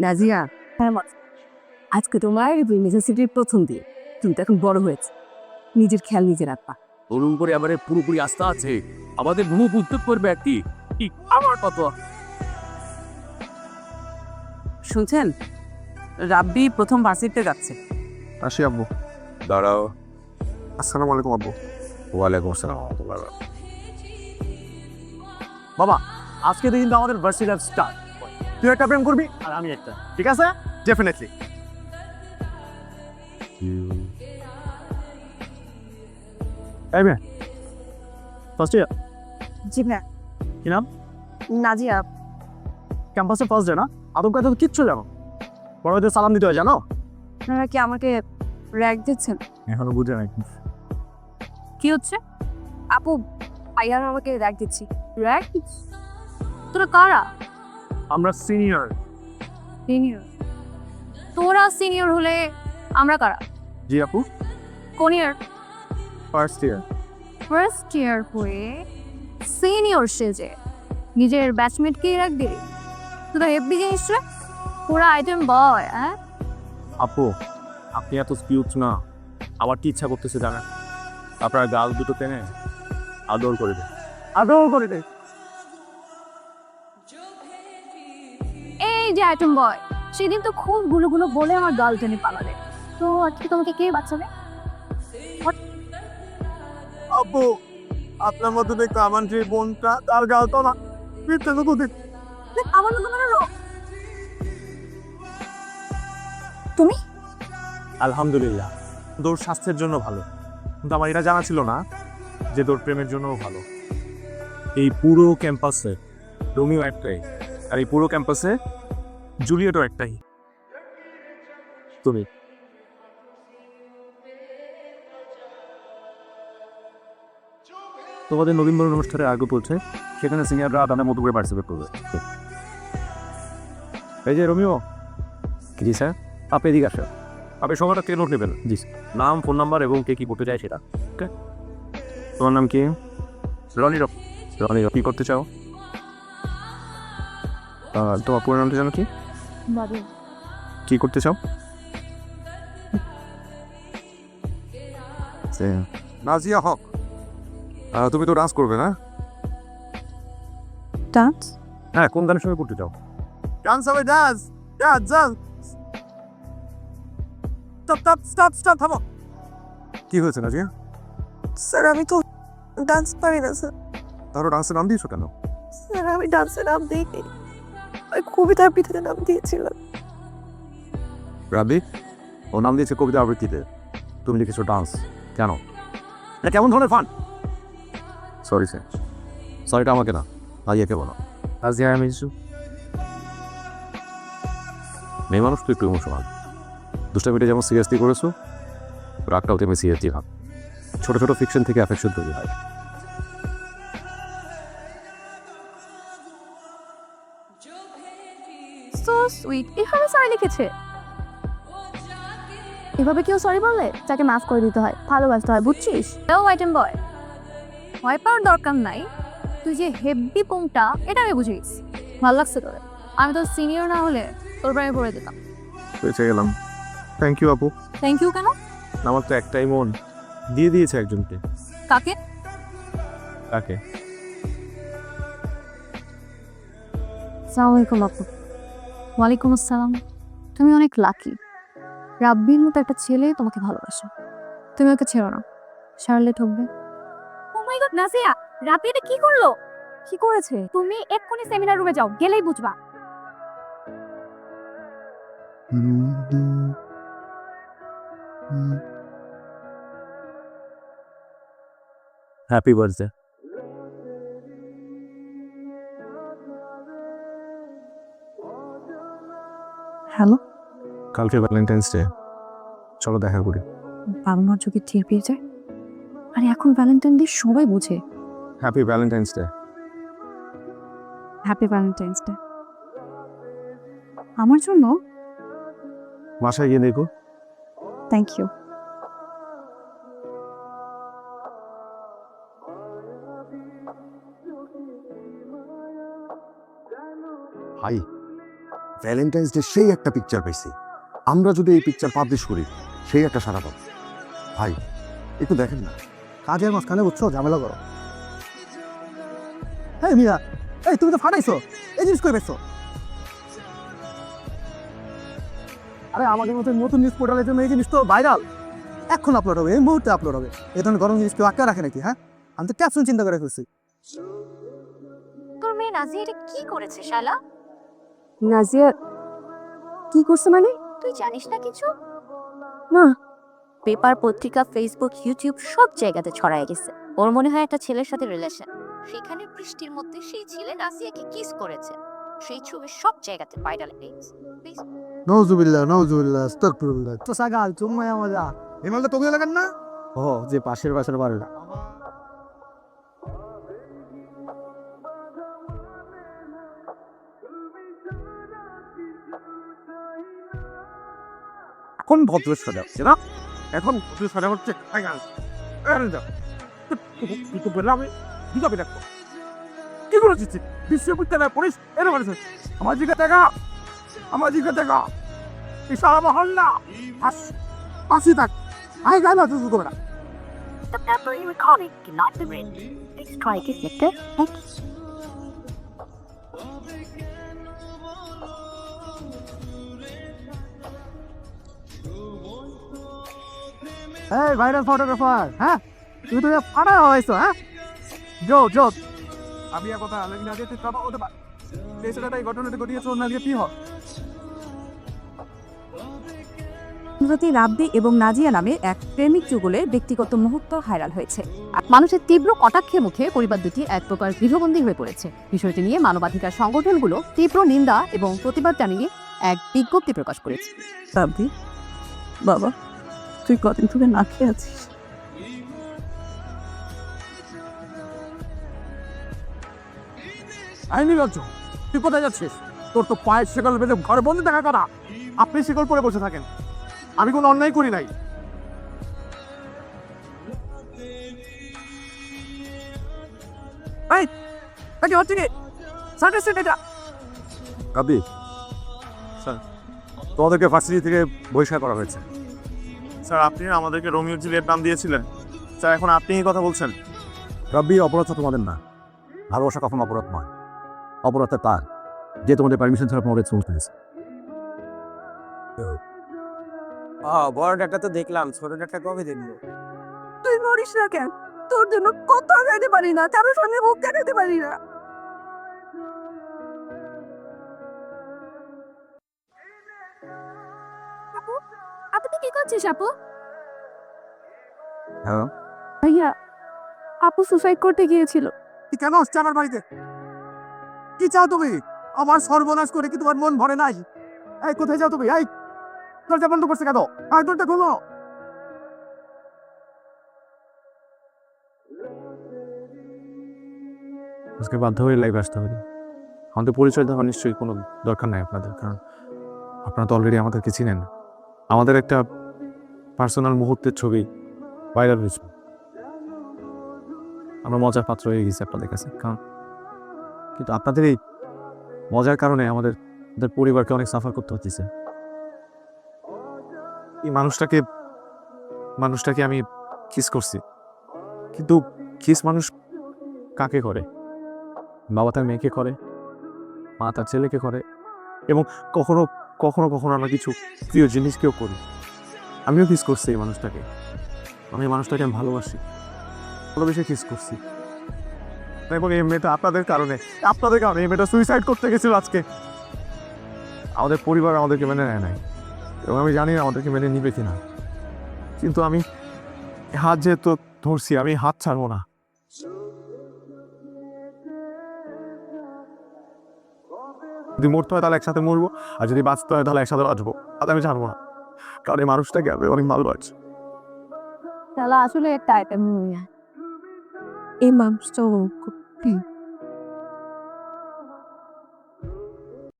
নাজিয়া, হ্যাঁ মা, আজকে তোমার ইউনিভার্সিটির প্রথম দিন। তুমি তো এখন বড় হয়েছে, নিজের খেয়াল নিজে রাখবা। ওর উপরে এবারে পুরোপুরি আস্থা আছে। আমাদের মুখ উদ্যোগ করবে আর কি আমার কত। শুনছেন রাব্বি প্রথম ভার্সিটিতে যাচ্ছে। আসি আব্বু। দাঁড়াও। আসসালামু আলাইকুম আব্বু। ওয়ালাইকুম আসসালাম। বাবা, আজকে থেকে কিন্তু আমাদের ভার্সিটি লাইফ স্টার্ট। তুই একটা প্রেম করবি আর আমি একটা, ঠিক আছে? ডেফিনেটলি। এই মেয়ে, ফার্স্ট ইয়ার জি না, কি নাম? নাজিয়া। ক্যাম্পাসে ফার্স্ট ডে না? আদম কাছে তো কিচ্ছু জানো। বড়দের সালাম দিতে হয় জানো? আপনারা কি আমাকে র্যাগ দিচ্ছেন? এখনো বুঝে নাই। কি হচ্ছে? আপু, আইয়ার আমাকে র্যাগ দিচ্ছি। র্যাগ? তোরা কারা? আমরা সিনিয়র। সিনিয়র? তোরা সিনিয়র হলে আমরা কারা? জি আপু, কোন ইয়ার? First year. ফার্স্ট ইয়ার হয়ে সিনিয়র সেজে নিজের ব্যাচমেটকেই র্যাগ দিলি? তোরা হেব্বি জিনিস রে, পুরা আইটেম বয়। হ্যাঁ, আপু, আপনি এত কিউট না। আমার কি ইচ্ছা করতেছে জানেন? আপনার গাল দুটো টেনে আদর করে দেন। আদৌ করে দে। এই যে আইটেম বয়, সেদিন তো খুব গুলো বলে আমার গাল টেনে পালালে। তো আজকে তোমাকে কে বাঁচাবে? আব্বু, আপনার মতো দেখতে আমার যে বোনটা, তার গাল তো না পিঠটা তো দুদিন। আমার মতো মানে তুমি? আলহামদুলিল্লাহ, তোর স্বাস্থ্যের জন্য ভালো, কিন্তু আমার এটা জানা ছিল না যে তোর প্রেমের জন্যও ভালো। এই পুরো ক্যাম্পাসে রোমিও একটাই, আর এই পুরো ক্যাম্পাসে জুলিয়েটও একটাই, তুমি। তোমাদের নবীনবরণ অনুষ্ঠানের আগে বলছে সেখানে সিনিয়ররা তাদের মতো করে পার্টিসিপেট করবে। এই যে রোমিও। জি স্যার, আপনি এদিকে আসো। আপনি সবার থেকে নোট নেবেন। জি, নাম, ফোন নাম্বার এবং কে কী করতে চায় সেটা। ওকে, তোমার নাম কি? রনি। রনি, কী করতে চাও? তোমার পুরো নামটা জানো কি? বাবু, কী করতে চাও? নাজিয়া হক, তুমি তো ডান্স করবে না? ডান্স? হ্যাঁ, কোন গানের সঙ্গে করতে চাও? ডান্স হবে, ডান্স। ডান্স। স্টপ, থামো। কি হয়েছে নাজিয়া? স্যার আমি তো ডান্স পারি না স্যার। তারও ডান্সের নাম দিয়েছো কেন? স্যার আমি ডান্সের নাম দিইনি, ওই কবিতা আবৃত্তিতে নাম দিয়েছিলাম। রাবি, ও নাম দিয়েছে কবিতা আবৃত্তিতে, তুমি লিখেছো ডান্স। কেন? এটা কেমন ধরনের ফান? Sorry sir. সরিটা আমাকে না, নাজিয়াকে বলো। নাজিয়া, আমি মেয়ে মানুষ তো একটু ইমোশনাল। দুষ্টামিটা যেমন সিরিয়াসলি করেছো, রাগটাও তেমনি সিরিয়াসলি ভাব। ছোট ছোট ফিকশন থেকে অ্যাফেকশন তৈরি হয়। So sweet. এভাবে সরি লিখেছে? এভাবে কেউ সরি বললে তাকে মাফ করে দিতে হয়, ভালোবাসতে হয়, বুঝছিস? ও আইটেম বয়, ভয় পাওয়ার দরকার নাই। তুই যে হেব্বি পোংটা, এটা আমি বুঝিস। ভালো লাগছে তোর? আমি তো সিনিয়র না হলে তোর প্রেমে পড়ে দিতাম। বেঁচে গেলাম। থ্যাংক ইউ আপু। থ্যাংক ইউ কেন? আমার তো একটাই মন, দিয়ে দিয়েছে একজনকে। কাকে? কাকে? আসসালামু আলাইকুম আপু। ওয়ালাইকুম আসসালাম। তুমি অনেক লাকি, রাব্বির মতো একটা ছেলে তোমাকে ভালোবাসে। তুমি ওকে ছেড়ো না, সারলে ঠকবে। ও মাই গড নাজিয়া, রাব্বি এটা কি করলো? কি করেছে? তুমি এক্ষুনি সেমিনার রুমে যাও, গেলেই বুঝবা। Happy birthday. হ্যালো, কালকে ভ্যালেন্টাইন্স ডে, চলো দেখা করি। বাবা মার চোখে টের পেয়ে যায়। আরে এখন ভ্যালেন্টাইন ডে সবাই বোঝে। Happy Valentine's day. Happy Valentine's day. আমার জন্য? বাসায় গিয়ে দেখো। Thank you. ভাই, ভ্যালেন্টাইন্স ডে সেই একটা পিকচার পেয়েছি, আমরা যদি এই পিকচার পাবলিশ করি সেই একটা সারা পাবো। ভাই একটু দেখেন না। কাজের মাঝখানে বুঝছো ঝামেলা করো। হ্যাঁ মিয়া, এই তুমি তো ফাটাইছো, এই জিনিস করে পেয়েছো। আরে আমাদের মতো নতুন নিউজ পোর্টালের জন্য এই জিনিস তো ভাইরাল, এখন আপলোড হবে, এই মুহূর্তে আপলোড হবে। এই ধরনের গরম জিনিস কেউ আটকে রাখে নাকি? হ্যাঁ, আমি তো ক্যাপশন চিন্তা করে ফেলছি। তোর মেয়ে নাজিয়া এটা কি করেছে শালা? নাজিয়া কি করছে মানে? তুই জানিস না কিছু? না। পেপার, পত্রিকা, ফেসবুক, ইউটিউব সব জায়গাতে ছড়ায় গেছে। ওর মনে হয় একটা ছেলের সাথে রিলেশন। সেখানে বৃষ্টির মধ্যে সেই ছেলে নাজিয়াকে কিস করেছে। সেই ছবি সব জায়গাতে ভাইরাল হয়ে গেছে। নওজুবিল্লাহ নওজুবিল্লাহ আস্তাগফিরুল্লাহ। তো সাগাল চুম্মায়া মজা এই মালটা তোকে লাগান না? ও যে পাশের বাসার বাড়িটা। এখন ভদ্র সাজা হচ্ছে না, এখন ভদ্র সাজা হচ্ছে। আমি দিকে দেখো কি করেছিস? বিশ্ববিদ্যালয় পুলিশ এনে বলেছে আমার জিজ্ঞা দেখা, আমার জিজ্ঞা দেখা এই সারা মহল্লা আসি থাক। আই গাই না তুই করবে না। The number you are calling cannot be reached. Please try again later. Thank you. এই ভাইরাল ফটোগ্রাফার, হ্যাঁ তুমি তো ফাটা হয়েছো। হ্যাঁ জো জো আমি আর কথা আলাদা না দিতে কাবা হতে পারে এই সেটা এই ঘটনাটা ঘটিয়েছে ওর না দিয়ে কি হয়? সম্প্রতি রাব্বি এবং নাজিয়া নামে এক প্রেমিক যুগলের ব্যক্তিগত মুহূর্ত ভাইরাল হয়েছে। মানুষের তীব্র কটাক্ষের মুখে পরিবার দুটি এক প্রকার গৃহবন্দী হয়ে পড়েছে। বিষয়টি নিয়ে মানবাধিকার সংগঠনগুলো তীব্র নিন্দা এবং প্রতিবাদ জানিয়ে এক বিজ্ঞপ্তি প্রকাশ করেছে। রাব্বি বাবা, তুই কদিন ধরে না খেয়ে আছিস? আইনি লজ্জ, তুই কোথায় যাচ্ছিস? তোর তো পায়ের শিকল বেঁধে ঘরে বন্দি থাকা কথা। আপনি শিকল পরে বসে থাকেন, আমি কোনো অন্যায় করি নাই। কাবি স্যার। তোমাদেরকে ভার্সিটি থেকে বহিষ্কার করা হয়েছে। স্যার আপনি আমাদেরকে রোমিও জুলিয়েট নাম দিয়েছিলেন, স্যার এখন আপনি এই কথা বলছেন। রব্বি, অপরাধটা তোমাদের না, ভালোবাসা কখনো অপরাধ নয়, অপরাধটা তার যে তোমাদের পারমিশন ছাড়া তোমাদের চুল ফেলেছে। বড় ডাক্তার তো দেখলাম, ছোট ডাক্তার কবে দেখবো? তুই মরিস না কেন? তোর জন্য কত গাইতে পারি না, কারোর সামনে মুখ দেখাতে পারি না। আপনি কি করছিস আপু? হ্যাঁ, ভাইয়া, আপু সুসাইড করতে গিয়েছিল। কেন আসছে আমার বাড়িতে? কি চাও তুমি? আমার সর্বনাশ করে কি তোমার মন ভরে নাই? এই কোথায় যাও তুমি? এই দরজা বন্ধ করছে কেন? আর দরজা খোলো। আজকে বাধ্য হয়ে লাইভে আসতে হবে। আমাদের পরিচয় দেওয়ার নিশ্চয়ই কোনো দরকার নাই আপনাদের, কারণ আপনারা তো অলরেডি আমাদেরকে চিনেন। আমাদের একটা পার্সোনাল মুহূর্তের ছবি ভাইরাল হয়েছে, আমরা মজার পাত্র হয়ে গেছি আপনাদের কাছে। কারণ কিন্তু আপনাদের এই মজার কারণে আমাদের পরিবারকে অনেক সাফার করতে হচ্ছে। এই মানুষটাকে আমি কিস করছি, কিন্তু কিস মানুষ কাকে করে? বাবা তার মেয়েকে করে, মা তার ছেলেকে করে, এবং কখনো কখনো কখনো আমরা কিছু প্রিয় জিনিসকেও করি। আমিও কিস করছি এই মানুষটাকে, আমি এই মানুষটাকে আমি ভালোবাসি, ভালোবেসে কিস করছি। এবং এই মেয়েটা আপনাদের কারণে এই মেয়েটা সুইসাইড করতে গেছিল আজকে। আমাদের পরিবার আমাদেরকে মেনে নেয় নাই, এবং আমি জানি না আমাদেরকে মেনে নিবে কিনা, কিন্তু আমি হাত যেহেতু ধরছি, আমি হাত ছাড়বো না। যদি মরতে হয় তাহলে একসাথে মরবো, আর যদি বাঁচতে হয় তাহলে একসাথে বাঁচবো, আর আমি ছাড়বো না, কারণ এই মানুষটাকে আমি অনেক ভালোবাসি। শালা আসলে একটা আইটেম। এই মানুষটা